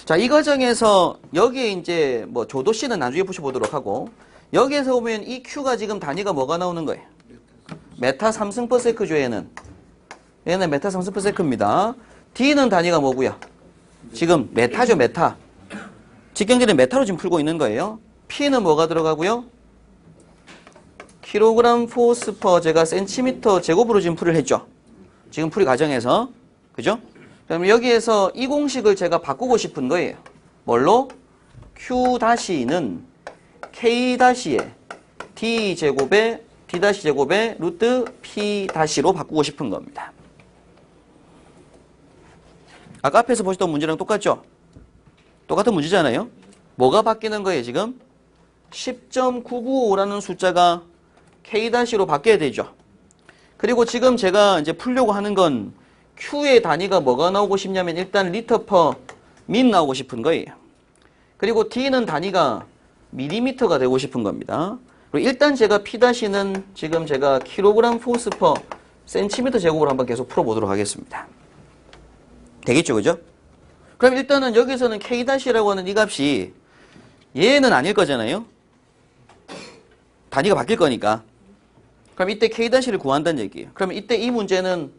자, 이 과정에서 여기에 이제 뭐 조도씨는 나중에 push보도록 하고, 여기에서 보면 이 Q가 지금 단위가 뭐가 나오는 거예요? 메타 3승/s죠, 얘는. 얘는 메타 3승/s입니다. D는 단위가 뭐고요? 지금 메타죠, 메타. 직경제는 메타로 지금 풀고 있는 거예요. P는 뭐가 들어가고요? 킬로그램 포스 퍼 제가 센티미터 제곱으로 지금 풀이를 했죠. 지금 풀이 과정에서. 그죠? 그러면 여기에서 이 공식을 제가 바꾸고 싶은 거예요. 뭘로? Q-는 K-의 D-제곱에 D-제곱에 루트 P-로 바꾸고 싶은 겁니다. 아까 앞에서 보셨던 문제랑 똑같죠? 똑같은 문제잖아요. 뭐가 바뀌는 거예요, 지금? 10.995라는 숫자가 K-로 바뀌어야 되죠. 그리고 지금 제가 이제 풀려고 하는 건 Q의 단위가 뭐가 나오고 싶냐면 일단 리터 퍼 민 나오고 싶은 거예요. 그리고 D는 단위가 밀리미터가 되고 싶은 겁니다. 그리고 일단 제가 P-는 지금 제가 킬로그램 포스 퍼 센티미터 제곱으로 한번 계속 풀어보도록 하겠습니다. 되겠죠, 그죠? 그럼 일단은 여기서는 K-라고 하는 이 값이 얘는 아닐 거잖아요. 단위가 바뀔 거니까. 그럼 이때 K-를 구한다는 얘기예요. 그러면 이때 이 문제는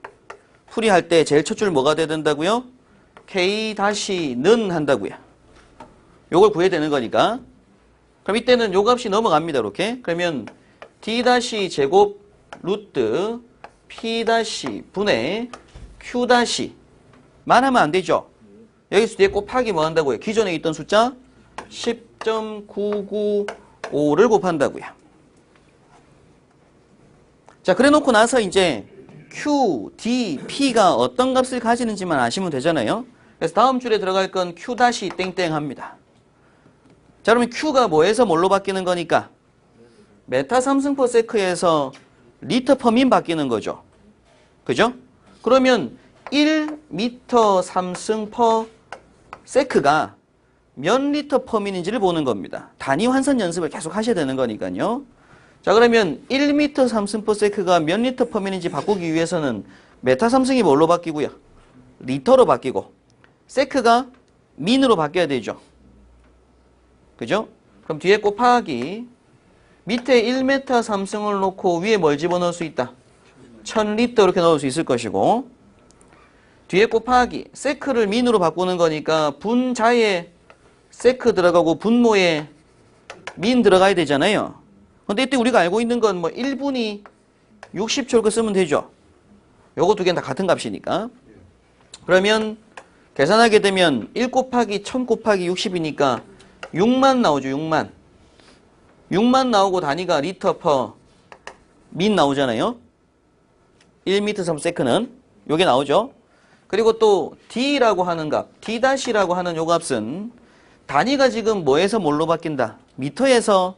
풀이할 때 제일 첫 줄 뭐가 돼야 된다고요? K-는 한다고요. 요걸 구해야 되는 거니까. 그럼 이때는 요 값이 넘어갑니다. 이렇게. 그러면 D-제곱 루트 P- Q- 만 하면 안 되죠. 여기서 뒤에 곱하기 뭐 한다고요? 기존에 있던 숫자 10.995를 곱한다고요. 자, 그래 놓고 나서 이제 Q, D, P가 어떤 값을 가지는지만 아시면 되잖아요. 그래서 다음 줄에 들어갈 건 Q- 땡땡 합니다. 자, 그러면 Q가 뭐에서 뭘로 바뀌는 거니까? 메타 3승/s에서 리터 퍼 민 바뀌는 거죠. 그죠? 그러면 1m 3승/s가 몇 리터 퍼 민인지를 보는 겁니다. 단위 환산 연습을 계속 하셔야 되는 거니까요. 자, 그러면 1m 3승/s가 몇 리터 퍼 민인지 바꾸기 위해서는 메타 3승이 뭘로 바뀌고요? 리터로 바뀌고 세크가 민으로 바뀌어야 되죠. 그죠? 그럼 뒤에 곱하기 밑에 1m 3승을 놓고 위에 뭘 집어넣을 수 있다? 1000리터 이렇게 넣을 수 있을 것이고 뒤에 곱하기 세크를 민으로 바꾸는 거니까 분자에 세크 들어가고 분모에 민 들어가야 되잖아요. 근데 이때 우리가 알고 있는 건 뭐 1분이 60초 이렇게 쓰면 되죠. 요거 두 개는 다 같은 값이니까. 그러면 계산하게 되면 1 곱하기 1000 곱하기 60이니까 6만 나오죠. 6만. 6만 나오고 단위가 리터 퍼 민 나오잖아요. 1m 3s는 요게 나오죠. 그리고 또 D라고 하는 값, D-라고 하는 요 값은 단위가 지금 뭐에서 뭘로 바뀐다? 미터에서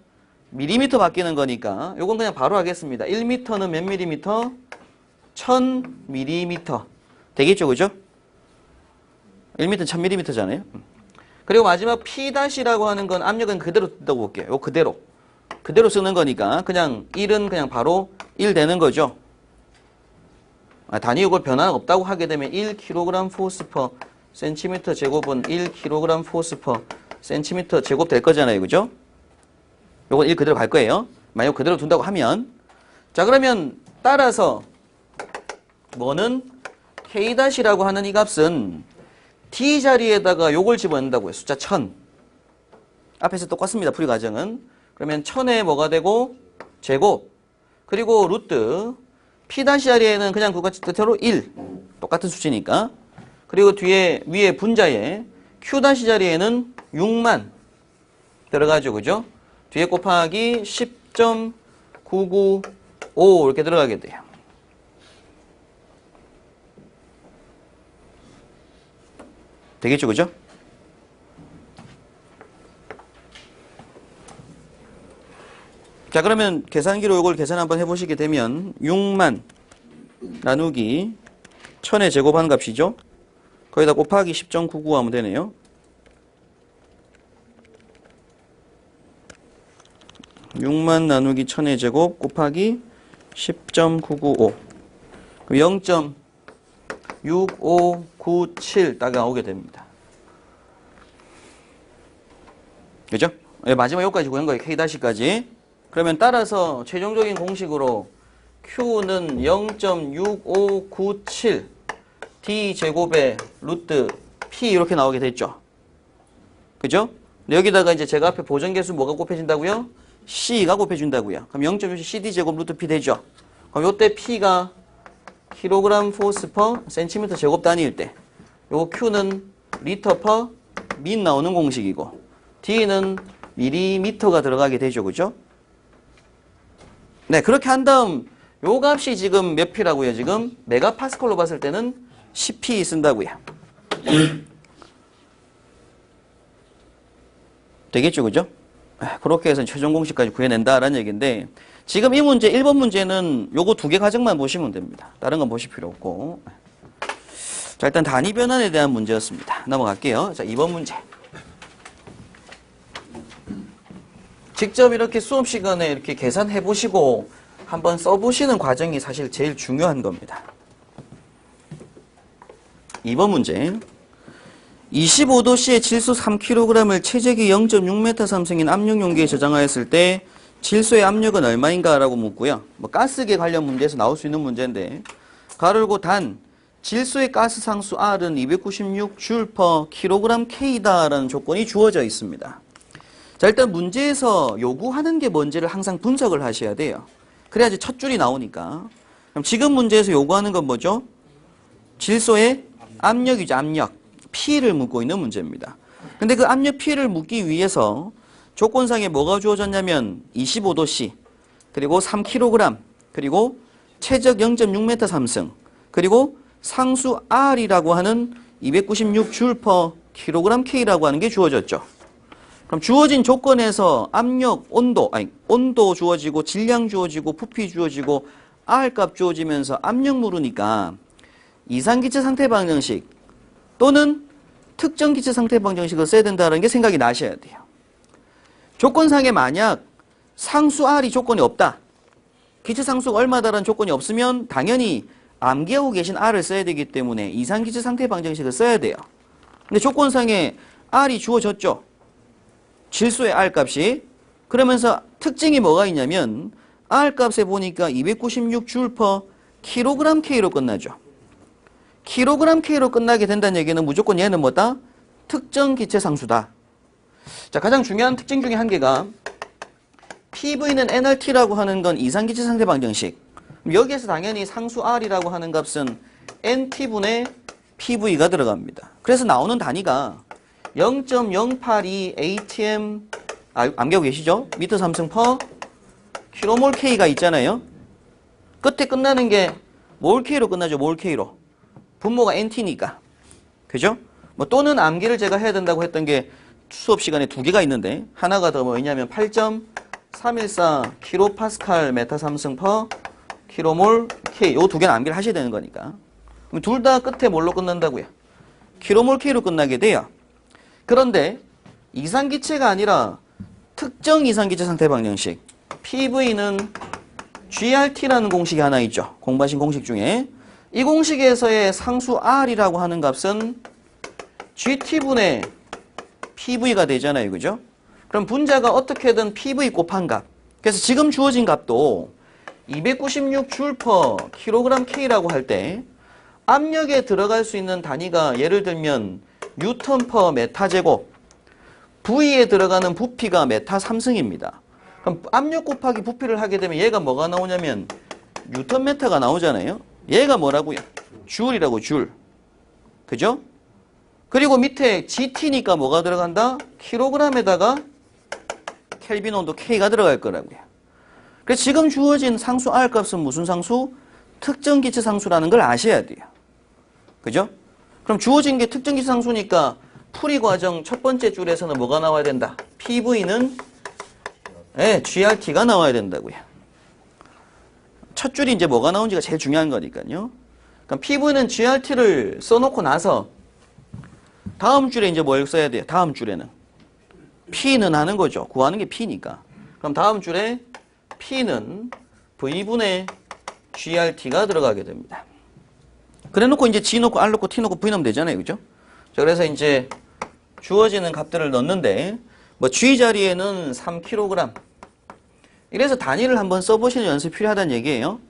밀리미터 바뀌는 거니까 요건 그냥 바로 하겠습니다. 1m는 몇 밀리미터? 1000밀리미터. 되겠죠, 그죠? 1m는 1000밀리미터잖아요. 그리고 마지막 P-라고 하는 건 압력은 그대로 뜬다고 볼게요. 요 그대로. 그대로 쓰는 거니까 그냥 1은 그냥 바로 1 되는 거죠. 단위 요걸 변화가 없다고 하게 되면 1kg 포스 퍼 센티미터 제곱은 1kg 포스 퍼 센티미터 제곱 될 거잖아요. 그죠? 요건 1 그대로 갈 거예요. 만약 그대로 둔다고 하면. 자, 그러면 따라서 뭐는 K-라고 하는 이 값은 D 자리에다가 요걸 집어넣는다고요. 숫자 1000. 앞에서 똑같습니다. 풀이 과정은. 그러면 1000에 뭐가 되고 제곱. 그리고 루트 P- 자리에는 그냥 그거 뜻대로 1. 똑같은 수치니까. 그리고 뒤에 위에 분자에 Q- 자리에는 6만 들어가죠. 그죠? 뒤에 곱하기 10.995 이렇게 들어가게 돼요. 되겠죠, 그죠? 자, 그러면 계산기로 이걸 계산 한번 해보시게 되면 6만 나누기 1000에 제곱하는 값이죠. 거기다 곱하기 10.99 하면 되네요. 6만 나누기 1000의 제곱 곱하기 10.995 0.6597 딱 나오게 됩니다. 그죠? 예, 마지막 여기까지 구한 거예요. K-까지. 그러면 따라서 최종적인 공식으로 Q는 0.6597 D제곱의 루트 P 이렇게 나오게 됐죠. 그죠? 여기다가 이제 제가 앞에 보정계수 뭐가 곱해진다고요? C가 곱해준다고요. 그럼 0.65 CD제곱 루트 P 되죠. 그럼 요때 P가 킬로그램 포스 퍼 센티미터 제곱 단위일 때 요 Q는 리터 퍼 민 나오는 공식이고 D는 밀리미터가 들어가게 되죠. 그죠? 네, 그렇게 한 다음 요 값이 지금 몇 P라고요? 지금 메가파스칼로 봤을 때는 10P 쓴다고요. 되겠죠, 그죠? 그렇게 해서 최종 공식까지 구해낸다라는 얘기인데 지금 이 문제 1번 문제는 요거 2개 과정만 보시면 됩니다. 다른 건 보실 필요 없고. 자, 일단 단위 변환에 대한 문제였습니다. 넘어갈게요. 자, 2번 문제. 직접 이렇게 수업 시간에 이렇게 계산해 보시고 한번 써보시는 과정이 사실 제일 중요한 겁니다. 2번 문제. 25도씨의 질소 3kg을 체적이 0.6m 삼승인 압력 용기에 저장하였을 때 질소의 압력은 얼마인가 라고 묻고요. 뭐 가스계 관련 문제에서 나올 수 있는 문제인데 가로열고 단 질소의 가스 상수 R은 296J/kg K다라는 조건이 주어져 있습니다. 자, 일단 문제에서 요구하는 게 뭔지를 항상 분석을 하셔야 돼요. 그래야지 첫 줄이 나오니까. 그럼 지금 문제에서 요구하는 건 뭐죠? 질소의 압력이죠. 압력. P를 묻고 있는 문제입니다. 근데 그 압력 P를 묻기 위해서 조건상에 뭐가 주어졌냐면 25도씨, 그리고 3kg, 그리고 체적 0.6m 삼승, 그리고 상수 R이라고 하는 296J/kg K라고 하는 게 주어졌죠. 그럼 주어진 조건에서 압력, 온도 주어지고 질량 주어지고 부피 주어지고 R값 주어지면서 압력 물으니까 이상기체 상태 방정식 또는 특정 기체 상태 방정식을 써야 된다는 게 생각이 나셔야 돼요. 조건상에 만약 상수 R이 조건이 없다. 기체 상수가 얼마다라는 조건이 없으면 당연히 암기하고 계신 R을 써야 되기 때문에 이상기체 상태 방정식을 써야 돼요. 근데 조건상에 R이 주어졌죠. 질소의 R값이. 그러면서 특징이 뭐가 있냐면 R값에 보니까 296J/kg K로 끝나죠. kg K로 끝나게 된다는 얘기는 무조건 얘는 뭐다? 특정 기체 상수다. 자, 가장 중요한 특징 중에 한 개가 PV는 nRT라고 하는 건 이상기체 상태 방정식. 여기에서 당연히 상수 R이라고 하는 값은 NT분의 PV가 들어갑니다. 그래서 나오는 단위가 0.082 ATM, 암기하고 계시죠? 미터 삼승 퍼 킬로몰 K가 있잖아요. 끝에 끝나는 게 몰 K로 끝나죠. 몰 K로. 분모가 NT니까. 그죠? 뭐 또는 암기를 제가 해야 된다고 했던 게 수업 시간에 2개가 있는데 하나가 더 뭐냐면 8.314 kPa 메타 삼승 퍼 킬로몰 K. 요 2개는 암기를 하셔야 되는 거니까. 둘 다 끝에 뭘로 끝난다고요? 킬로몰 K로 끝나게 돼요. 그런데 이상기체가 아니라 특정 이상기체 상태 방정식 PV는 GRT라는 공식이 하나 있죠. 공부하신 공식 중에. 이 공식에서의 상수 R이라고 하는 값은 GT분의 PV가 되잖아요. 그죠? 그럼 분자가 어떻게든 PV 곱한 값. 그래서 지금 주어진 값도 296J/kg K라고 할 때 압력에 들어갈 수 있는 단위가 예를 들면 뉴턴 퍼 메타 제곱, V에 들어가는 부피가 메타 삼승입니다. 그럼 압력 곱하기 부피를 하게 되면 얘가 뭐가 나오냐면 뉴턴 메타가 나오잖아요. 얘가 뭐라고요? 줄이라고, 줄. 그죠? 그리고 밑에 GT니까 뭐가 들어간다? 킬로그램에다가 켈빈 온도 K가 들어갈 거라고요. 그래서 지금 주어진 상수 R 값은 무슨 상수? 특정 기체 상수라는 걸 아셔야 돼요. 그죠? 그럼 주어진 게 특정 기체 상수니까 풀이 과정 첫 번째 줄에서는 뭐가 나와야 된다? PV는 GRT가 나와야 된다고요. 첫 줄이 이제 뭐가 나온지가 제일 중요한 거니까요. 그럼 PV는 GRT를 써놓고 나서 다음 줄에 이제 뭘 써야 돼요? 다음 줄에는 P는 하는 거죠. 구하는 게 P니까. 그럼 다음 줄에 P는 V분의 GRT가 들어가게 됩니다. 그래 놓고 이제 G 놓고 R 놓고 T 놓고 V 넣으면 되잖아요. 그죠? 자, 그래서 이제 주어지는 값들을 넣는데 뭐 G 자리에는 3kg. 이래서 단위를 한번 써보시는 연습이 필요하다는 얘기예요.